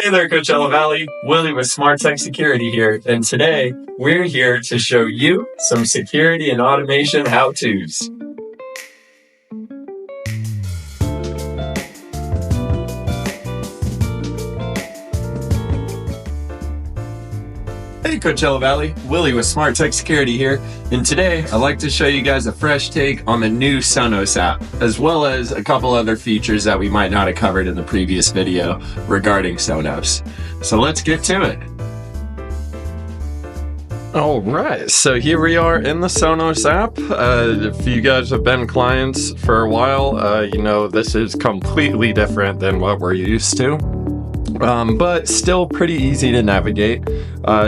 Hey there, Coachella Valley. Willie with Smart Tech Security here, and today we're here to show you some security and automation how-tos. Hey Coachella Valley, Willie with Smart Tech Security here, and today I'd like to show you guys a fresh take on the new Sonos app, as well as a couple other features that we might not have covered in the previous video regarding Sonos. So let's get to it. All right, so here we are in the Sonos app. If you guys have been clients for a while, you know this is completely different than what we're used to. But still pretty easy to navigate.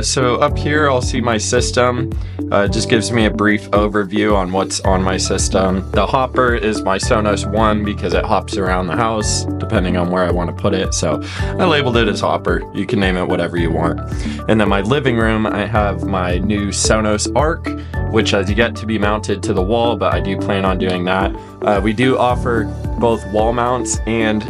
So up here I'll see my system. It just gives me a brief overview on what's on my system. The hopper is my Sonos One because it hops around the house depending on where I want to put it. So I labeled it as hopper. You can name it whatever you want. And then my living room, I have my new Sonos Arc, which has yet to be mounted to the wall, but I do plan on doing that. We do offer both wall mounts and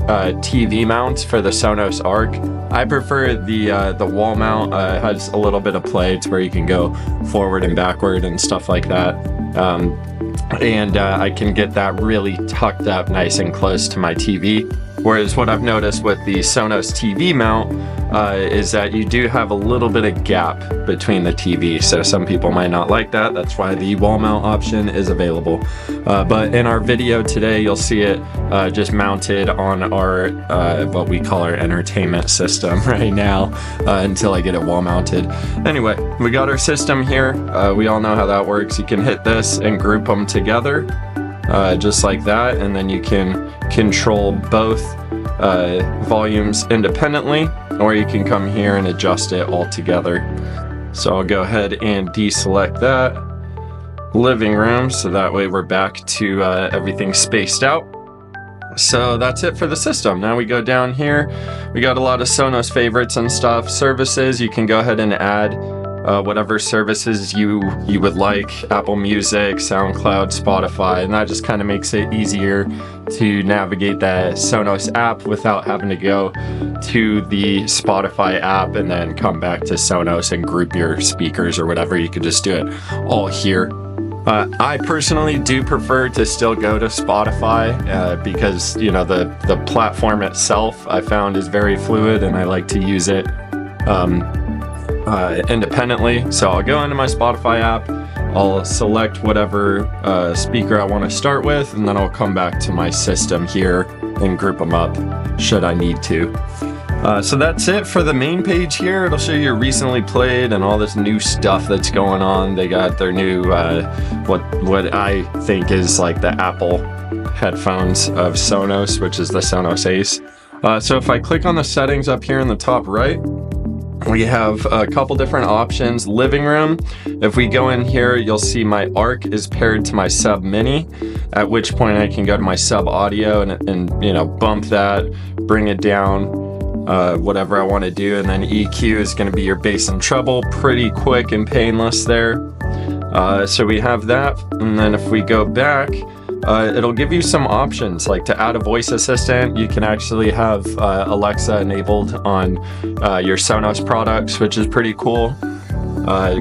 TV mounts for the Sonos Arc. I prefer the wall mount. Has a little bit of play. It's where you can go forward and backward and stuff like that. I can get that really tucked up nice and close to my TV. Whereas what I've noticed with the Sonos TV mount is that you do have a little bit of gap between the TV. So some people might not like that. That's why the wall mount option is available. But in our video today, you'll see it just mounted on our, what we call our entertainment system right now until I get it wall mounted. Anyway, we got our system here. We all know how that works. You can hit this and group them together. Just like that, and then you can control both volumes independently, or you can come here and adjust it all together. So I'll go ahead and deselect that living room, so that way we're back to everything spaced out. So that's it for the system. Now we go down here. We got a lot of Sonos favorites and stuff. Services, you can go ahead and add whatever services you would like, Apple Music, SoundCloud, Spotify, and that just kind of makes it easier to navigate the Sonos app without having to go to the Spotify app and then come back to Sonos and group your speakers or whatever. You could just do it all here. I personally do prefer to still go to Spotify because, you know, the platform itself I found is very fluid and I like to use it independently. So I'll go into my Spotify app, I'll select whatever speaker I want to start with, and then I'll come back to my system here and group them up should I need to. So that's it for the main page here. It'll show you recently played and all this new stuff that's going on. They got their new what I think is like the Apple headphones of Sonos, which is the Sonos Ace. So if I click on the settings up here in the top right, we have a couple different options. Living room, if we go in here, you'll see my Arc is paired to my Sub Mini, at which point I can go to my Sub Audio and you know, bump that, bring it down, whatever I want to do. And then EQ is going to be your bass and treble, pretty quick and painless there. So we have that. And then if we go back, it'll give you some options, like to add a voice assistant. You can actually have Alexa enabled on your Sonos products, which is pretty cool.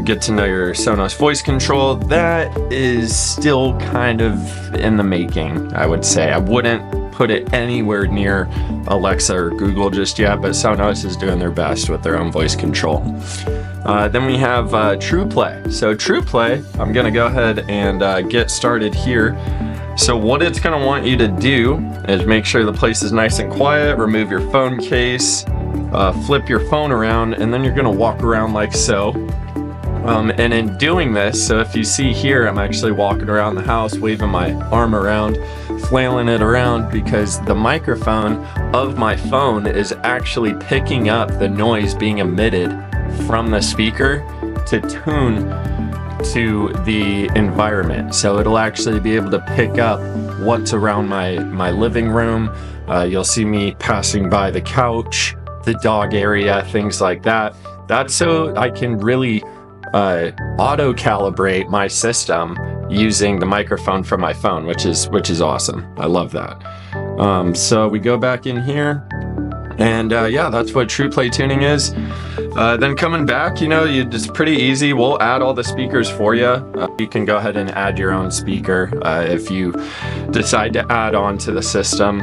Get to know your Sonos voice control. That is still kind of in the making, I would say. I wouldn't put it anywhere near Alexa or Google just yet, but Sonos is doing their best with their own voice control. Then we have TruePlay. So TruePlay, I'm gonna go ahead and get started here. So what it's going to want you to do is make sure the place is nice and quiet, remove your phone case, flip your phone around, and then you're going to walk around like so. And in doing this, so if you see here, I'm actually walking around the house, waving my arm around, flailing it around, because the microphone of my phone is actually picking up the noise being emitted from the speaker to tune to the environment. So it'll actually be able to pick up what's around my living room. You'll see me passing by the couch, the dog area, things like that. That's so I can really auto calibrate my system using the microphone from my phone, which is awesome. I love that. So we go back in here And yeah, that's what TruePlay tuning is. Then coming back, it's pretty easy. We'll add all the speakers for you. You can go ahead and add your own speaker if you decide to add on to the system.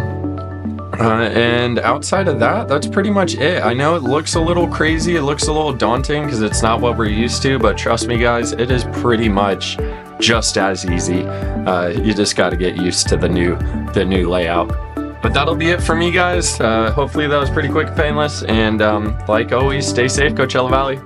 And outside of that, that's pretty much it. I know it looks a little crazy, it looks a little daunting because it's not what we're used to, but trust me guys, it is pretty much just as easy. You just got to get used to the new layout. But that'll be it for me guys. Hopefully that was pretty quick and painless, and like always, stay safe, Coachella Valley.